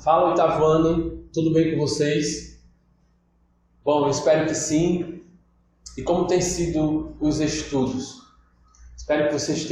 Fala, oitavo ano, tudo bem com vocês? Bom, eu espero que sim. E como têm sido os estudos? Espero que vocês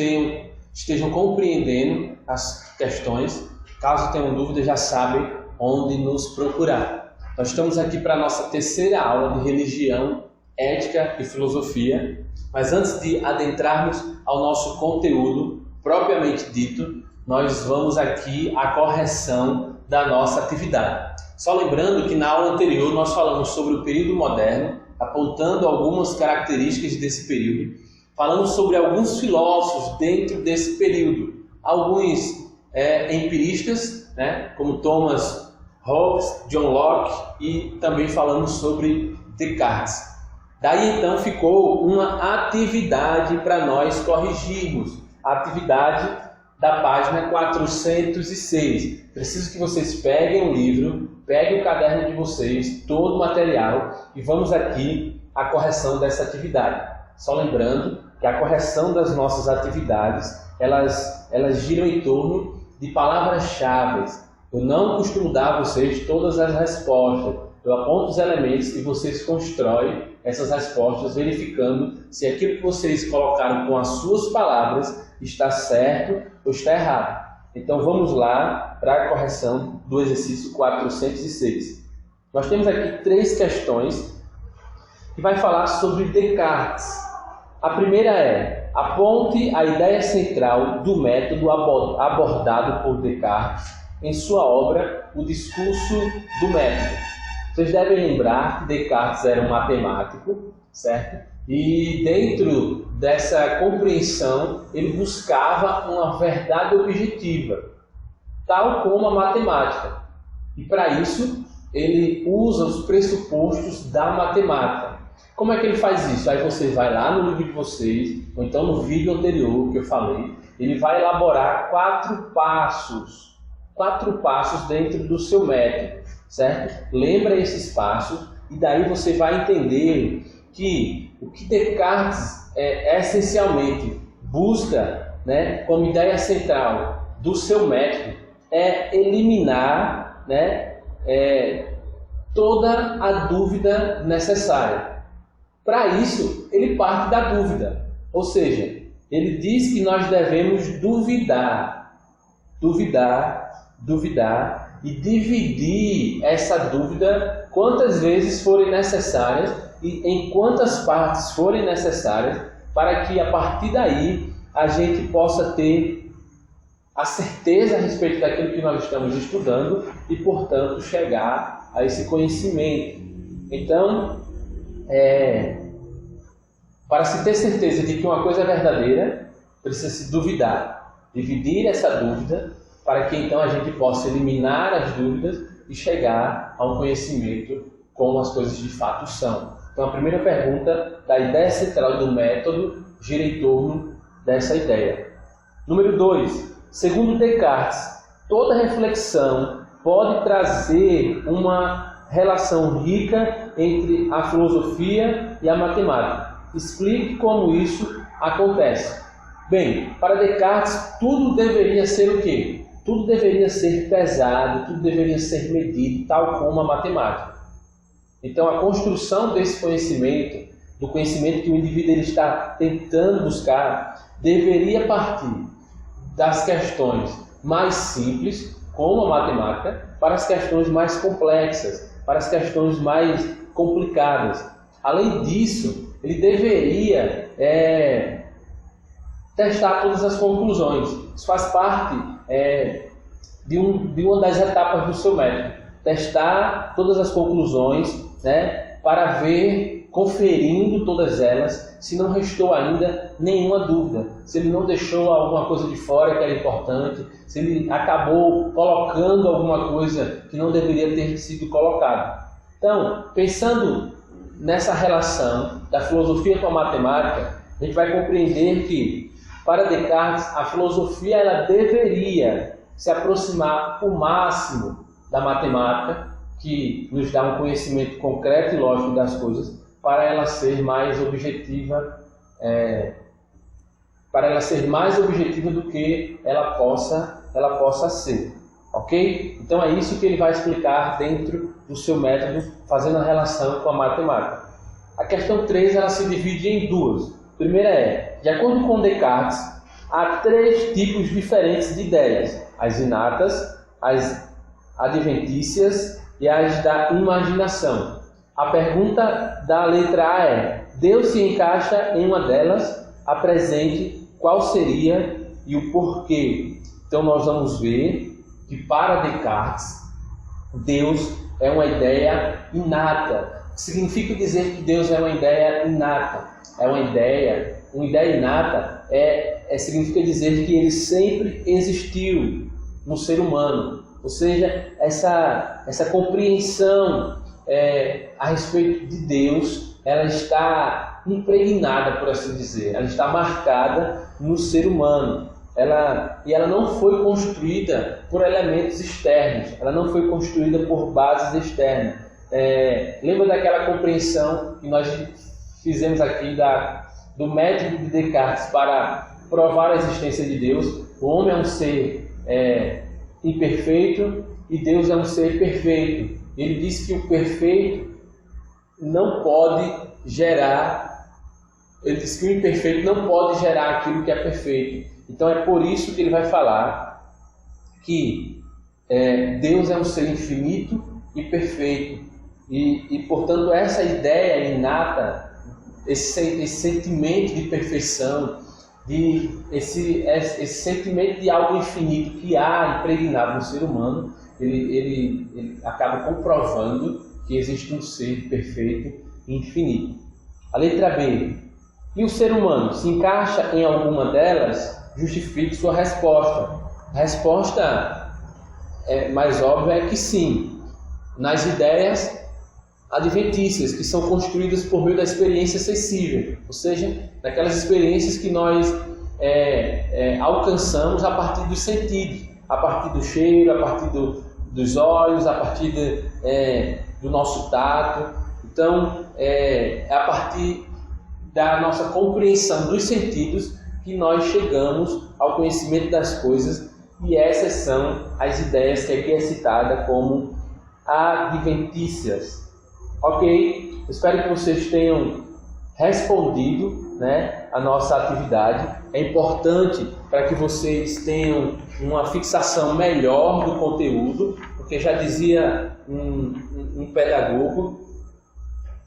estejam compreendendo as questões. Caso tenham dúvidas, já sabem onde nos procurar. Nós estamos aqui para a nossa terceira aula de religião, ética e filosofia. Mas antes de adentrarmos ao nosso conteúdo propriamente dito, nós vamos aqui à correção da nossa atividade. Só lembrando que na aula anterior nós falamos sobre o período moderno, apontando algumas características desse período. Falamos sobre alguns filósofos dentro desse período, alguns empiristas, como Thomas Hobbes, John Locke, e também falamos sobre Descartes. Daí então ficou uma atividade para nós corrigirmos, a atividade da página 406. Preciso que vocês peguem o livro, peguem o caderno de vocês, todo o material, e vamos aqui à correção dessa atividade. Só lembrando que a correção das nossas atividades, elas giram em torno de palavras-chave. Eu não costumo dar a vocês todas as respostas. Eu aponto os elementos e vocês constroem essas respostas verificando se aquilo que vocês colocaram com as suas palavras está certo ou está errado. Então vamos lá para a correção do exercício 406. Nós temos aqui 3 questões que vai falar sobre Descartes. A primeira é: aponte a ideia central do método abordado por Descartes em sua obra O Discurso do Método. Vocês devem lembrar que Descartes era um matemático, certo? E dentro dessa compreensão, ele buscava uma verdade objetiva, tal como a matemática. E para isso, ele usa os pressupostos da matemática. Como é que ele faz isso? Aí você vai lá no livro de vocês, ou então no vídeo anterior que eu falei, ele vai elaborar 4 passos dentro do seu método, certo? Lembra esses passos e daí você vai entender que o que Descartes essencialmente busca, como ideia central do seu método, é eliminar toda a dúvida necessária. Para isso, ele parte da dúvida, ou seja, ele diz que nós devemos duvidar e dividir essa dúvida quantas vezes forem necessárias e em quantas partes forem necessárias, para que a partir daí a gente possa ter a certeza a respeito daquilo que nós estamos estudando e, portanto, chegar a esse conhecimento. Então, para se ter certeza de que uma coisa é verdadeira, precisa se duvidar, dividir essa dúvida, para que então a gente possa eliminar as dúvidas e chegar a um conhecimento como as coisas de fato são. Então a primeira pergunta da ideia central do método gira em torno dessa ideia. Número 2. Segundo Descartes, toda reflexão pode trazer uma relação rica entre a filosofia e a matemática. Explique como isso acontece. Bem, para Descartes, tudo deveria ser o quê? Tudo deveria ser pesado, tudo deveria ser medido, tal como a matemática. Então, a construção desse conhecimento, do conhecimento que o indivíduo está tentando buscar, deveria partir das questões mais simples, como a matemática, para as questões mais complexas, para as questões mais complicadas. Além disso, ele deveria testar todas as conclusões. Isso faz parte de uma das etapas do seu método. Testar todas as conclusões, para ver, conferindo todas elas, se não restou ainda nenhuma dúvida, se ele não deixou alguma coisa de fora que era importante, se ele acabou colocando alguma coisa que não deveria ter sido colocada. Então, pensando nessa relação da filosofia com a matemática, a gente vai compreender que, para Descartes, a filosofia ela deveria se aproximar o máximo da matemática, que nos dá um conhecimento concreto e lógico das coisas, para ela ser mais objetiva, do que ela possa ser. Ok? Então é isso que ele vai explicar dentro do seu método, fazendo a relação com a matemática. A questão 3 ela se divide em duas. A primeira é, de acordo com Descartes, há 3 tipos diferentes de ideias: as inatas, as adventícias e as da imaginação. A pergunta da letra A é: Deus se encaixa em uma delas? Apresente qual seria e o porquê. Então nós vamos ver que para Descartes, Deus é uma ideia inata. Significa dizer que Deus é uma ideia inata. É uma ideia inata significa dizer que ele sempre existiu no ser humano. Ou seja, essa compreensão a respeito de Deus, ela está impregnada, por assim dizer. Ela está marcada no ser humano. Ela não foi construída por elementos externos. Ela não foi construída por bases externas. Lembra daquela compreensão que nós fizemos aqui do método de Descartes para provar a existência de Deus? O homem é um ser imperfeito e Deus é um ser perfeito. Ele diz que o perfeito não pode gerar, ele diz que o imperfeito não pode gerar aquilo que é perfeito. Então é por isso que ele vai falar que Deus é um ser infinito e perfeito. E portanto, essa ideia inata, esse sentimento de perfeição, esse sentimento de algo infinito que há impregnado no ser humano, ele acaba comprovando que existe um ser perfeito e infinito. A letra B. E o ser humano se encaixa em alguma delas? Justifique sua resposta. A resposta mais óbvia é que sim. Nas ideias adventícias, que são construídas por meio da experiência sensível, ou seja, daquelas experiências que nós alcançamos a partir dos sentidos, a partir do cheiro, a partir dos olhos, a partir do nosso tato. Então, a partir da nossa compreensão dos sentidos que nós chegamos ao conhecimento das coisas, e essas são as ideias que aqui é citada como adventícias. Ok? Espero que vocês tenham respondido, a nossa atividade. É importante para que vocês tenham uma fixação melhor do conteúdo, porque já dizia um pedagogo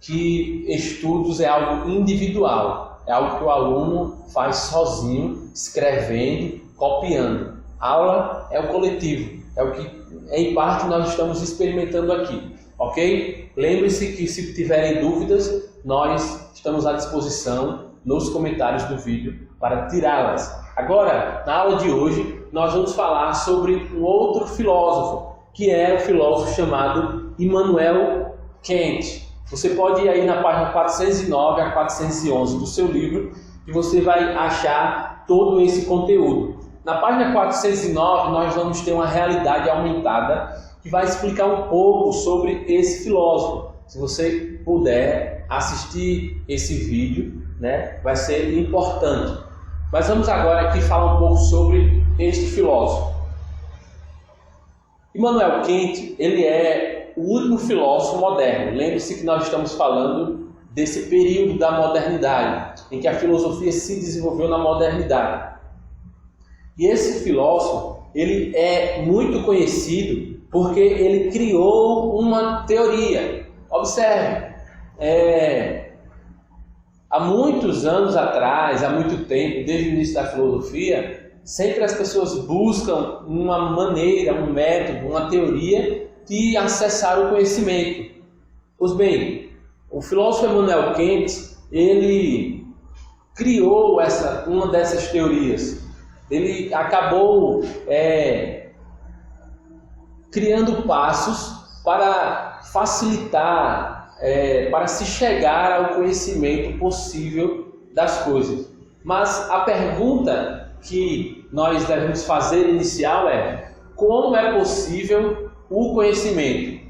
que estudos é algo individual, é algo que o aluno faz sozinho, escrevendo, copiando. Aula é o coletivo, é o que em parte nós estamos experimentando aqui. Ok? Lembre-se que se tiverem dúvidas, nós estamos à disposição nos comentários do vídeo para tirá-las. Agora, na aula de hoje, nós vamos falar sobre um outro filósofo, que é o filósofo chamado Immanuel Kant. Você pode ir aí na página 409 a 411 do seu livro e você vai achar todo esse conteúdo. Na página 409, nós vamos ter uma realidade aumentada que vai explicar um pouco sobre esse filósofo. Se você puder assistir esse vídeo, vai ser importante. Mas vamos agora aqui falar um pouco sobre este filósofo. Immanuel Kant, ele é o último filósofo moderno. Lembre-se que nós estamos falando desse período da modernidade, em que a filosofia se desenvolveu na modernidade. E esse filósofo, ele é muito conhecido porque ele criou uma teoria. Observe, há muitos anos atrás, há muito tempo, desde o início da filosofia, sempre as pessoas buscam uma maneira, um método, uma teoria de acessar o conhecimento. Pois bem, o filósofo Immanuel Kant, ele criou uma dessas teorias. Ele acabou criando passos para facilitar, para se chegar ao conhecimento possível das coisas. Mas a pergunta que nós devemos fazer inicial é: como é possível o conhecimento?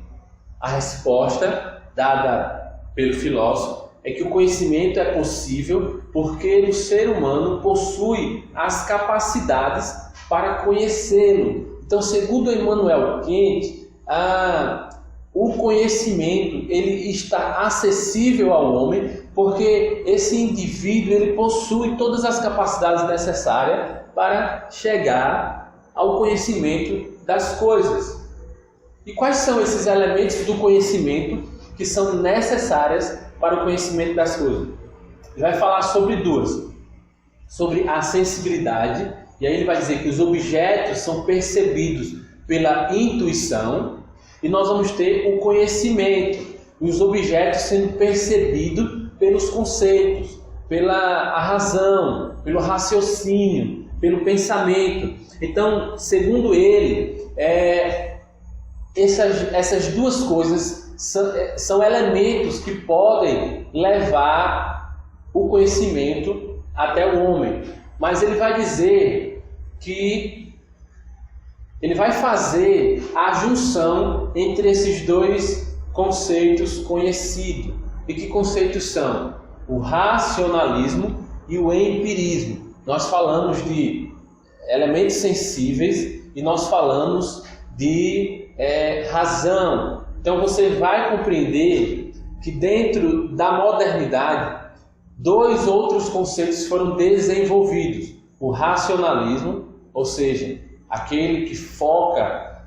A resposta dada pelo filósofo é que o conhecimento é possível porque o ser humano possui as capacidades para conhecê-lo. Então, segundo Immanuel Kant, o conhecimento ele está acessível ao homem porque esse indivíduo ele possui todas as capacidades necessárias para chegar ao conhecimento das coisas. E quais são esses elementos do conhecimento que são necessários para o conhecimento das coisas? Ele vai falar sobre duas. Sobre a sensibilidade, e aí ele vai dizer que os objetos são percebidos pela intuição, e nós vamos ter o conhecimento, os objetos sendo percebidos pelos conceitos, pela razão, pelo raciocínio, pelo pensamento. Então, segundo ele, essas duas coisas são elementos que podem levar o conhecimento até o homem. Mas ele vai dizer que ele vai fazer a junção entre esses dois conceitos conhecidos. E que conceitos são? O racionalismo e o empirismo. Nós falamos de elementos sensíveis e nós falamos de razão. Então você vai compreender que dentro da modernidade dois outros conceitos foram desenvolvidos. O racionalismo, ou seja, aquele que foca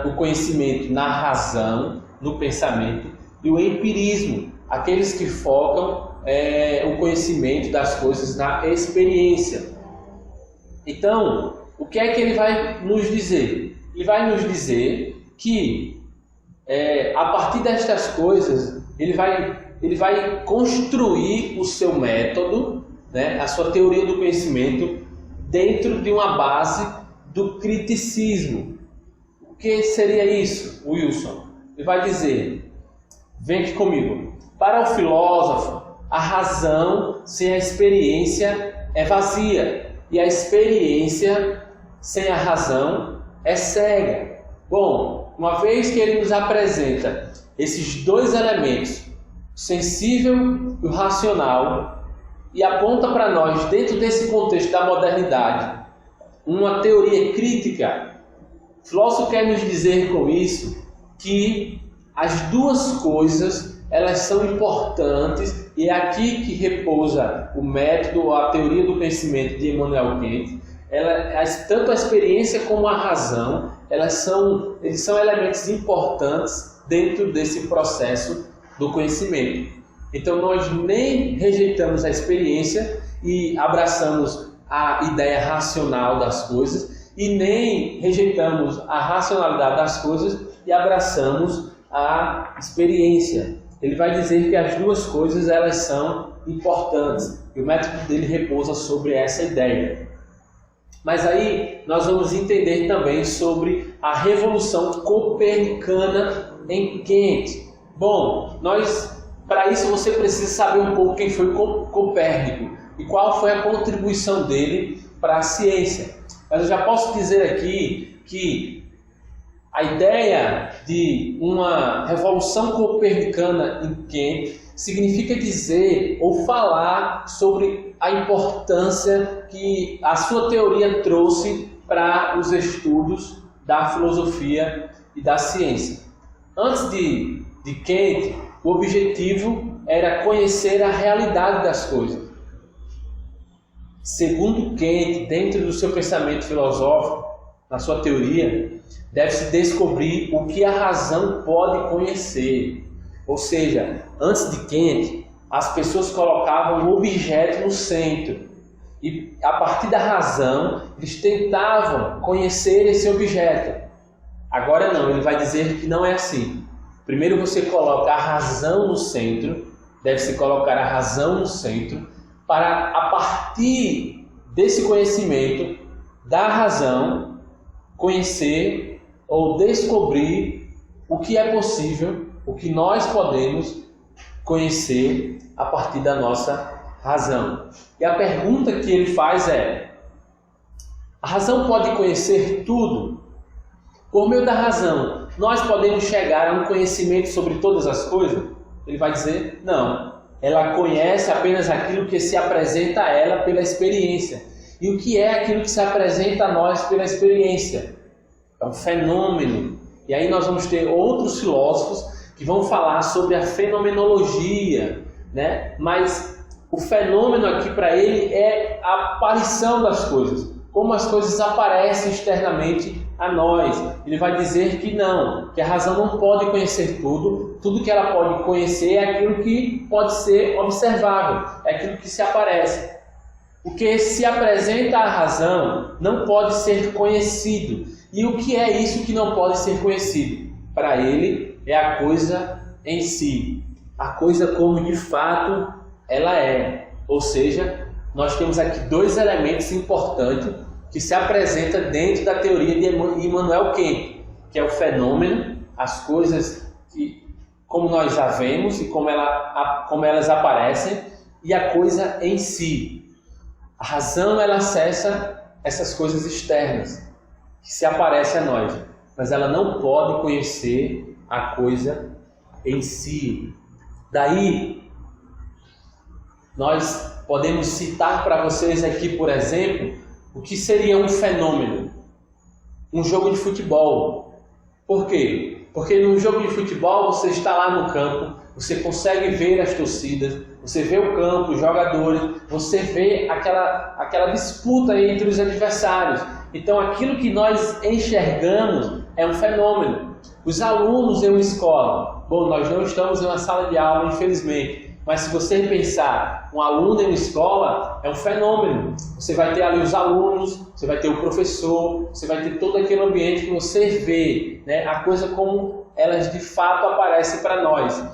o conhecimento na razão, no pensamento, e o empirismo, aqueles que focam o conhecimento das coisas na experiência. Então, o que é que ele vai nos dizer? Ele vai nos dizer que a partir destas coisas ele vai construir o seu método, né, a sua teoria do conhecimento dentro de uma base do criticismo. O que seria isso, Wilson? Ele vai dizer, vem aqui comigo, para o filósofo, a razão sem a experiência é vazia, e a experiência sem a razão é cega. Bom, uma vez que ele nos apresenta esses dois elementos, o sensível e o racional, e aponta para nós, dentro desse contexto da modernidade, uma teoria crítica, o filósofo quer nos dizer com isso que as duas coisas elas são importantes, e é aqui que repousa o método, a teoria do conhecimento de Immanuel Kant. Tanto a experiência como a razão, eles são elementos importantes dentro desse processo do conhecimento. Então nós nem rejeitamos a experiência e abraçamos a ideia racional das coisas, e nem rejeitamos a racionalidade das coisas e abraçamos a experiência. Ele vai dizer que as duas coisas elas são importantes, e o método dele repousa sobre essa ideia. Mas aí nós vamos entender também sobre a revolução copernicana em Kant. Bom, para isso você precisa saber um pouco quem foi Copérnico e qual foi a contribuição dele para a ciência. Mas eu já posso dizer aqui que a ideia de uma revolução copernicana em Kant significa dizer ou falar sobre a importância que a sua teoria trouxe para os estudos da filosofia e da ciência. Antes de Kant, o objetivo era conhecer a realidade das coisas. Segundo Kant, dentro do seu pensamento filosófico, na sua teoria, deve-se descobrir o que a razão pode conhecer. Ou seja, antes de Kant, as pessoas colocavam o objeto no centro. E a partir da razão, eles tentavam conhecer esse objeto. Agora não, ele vai dizer que não é assim. Primeiro você coloca a razão no centro, deve-se colocar a razão no centro, para a partir desse conhecimento da razão, conhecer ou descobrir o que é possível, o que nós podemos conhecer a partir da nossa razão. E a pergunta que ele faz é: a razão pode conhecer tudo? Por meio da razão, nós podemos chegar a um conhecimento sobre todas as coisas? Ele vai dizer, não. Ela conhece apenas aquilo que se apresenta a ela pela experiência. E o que é aquilo que se apresenta a nós pela experiência? é um fenômeno. E aí nós vamos ter outros filósofos que vão falar sobre a fenomenologia, né? Mas o fenômeno aqui para ele é a aparição das coisas, como as coisas aparecem externamente a nós. Ele vai dizer que não, que a razão não pode conhecer tudo, tudo que ela pode conhecer é aquilo que pode ser observável, é aquilo que se aparece. O que se apresenta à razão não pode ser conhecido. E o que é isso que não pode ser conhecido? Para ele é a coisa em si, a coisa como de fato ela é. Ou seja, nós temos aqui dois elementos importantes que se apresentam dentro da teoria de Immanuel Kant, que é o fenômeno, as coisas que, como nós a vemos e como elas aparecem, e a coisa em si. A razão ela acessa essas coisas externas que se aparecem a nós, mas ela não pode conhecer a coisa em si. Daí, nós podemos citar para vocês aqui, por exemplo, o que seria um fenômeno. Um jogo de futebol. Por quê? Porque no jogo de futebol você está lá no campo, você consegue ver as torcidas, você vê o campo, os jogadores, você vê aquela disputa entre os adversários. Então aquilo que nós enxergamos é um fenômeno. Os alunos em uma escola, bom, nós não estamos em uma sala de aula, infelizmente, mas se você pensar, um aluno em uma escola é um fenômeno. Você vai ter ali os alunos, você vai ter o professor, você vai ter todo aquele ambiente que você vê, né? A coisa como elas de fato aparecem para nós.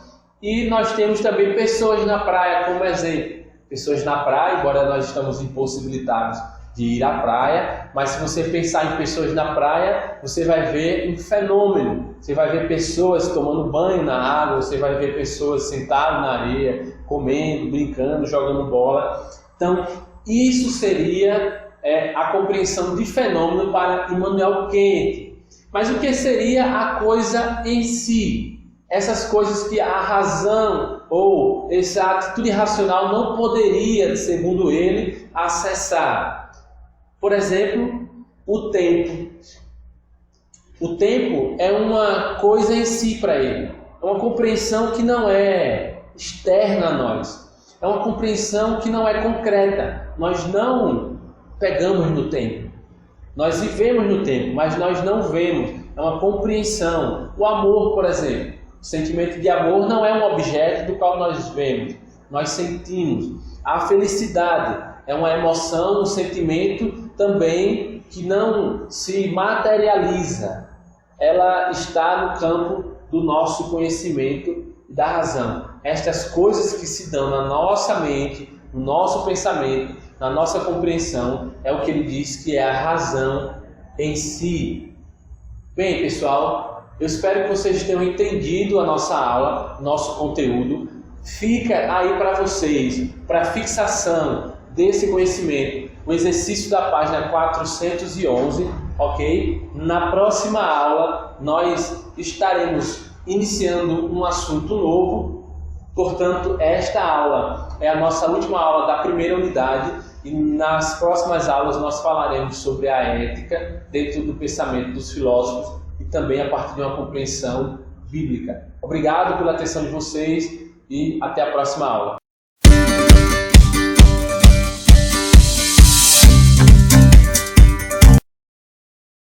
E nós temos também pessoas na praia como exemplo. Pessoas na praia, embora nós estamos impossibilitados de ir à praia, mas se você pensar em pessoas na praia, você vai ver um fenômeno. Você vai ver pessoas tomando banho na água, você vai ver pessoas sentadas na areia, comendo, brincando, jogando bola. Então, isso seria a compreensão de fenômeno para Immanuel Kant. Mas o que seria a coisa em si? Essas coisas que a razão ou essa atitude racional não poderia, segundo ele, acessar. Por exemplo, o tempo. O tempo é uma coisa em si para ele. É uma compreensão que não é externa a nós. É uma compreensão que não é concreta. Nós não pegamos no tempo. Nós vivemos no tempo, mas nós não vemos. É uma compreensão. O amor, por exemplo. O sentimento de amor não é um objeto do qual nós vemos. Nós sentimos. A felicidade é uma emoção, um sentimento também que não se materializa. Ela está no campo do nosso conhecimento e da razão. Estas coisas que se dão na nossa mente, no nosso pensamento, na nossa compreensão, é o que ele diz que é a razão em si. Bem, pessoal, eu espero que vocês tenham entendido a nossa aula, nosso conteúdo. Fica aí para vocês, para fixação desse conhecimento, o exercício da página 411, ok? Na próxima aula, nós estaremos iniciando um assunto novo. Portanto, esta aula é a nossa última aula da primeira unidade e nas próximas aulas nós falaremos sobre a ética dentro do pensamento dos filósofos e também a partir de uma compreensão bíblica. Obrigado pela atenção de vocês e até a próxima aula.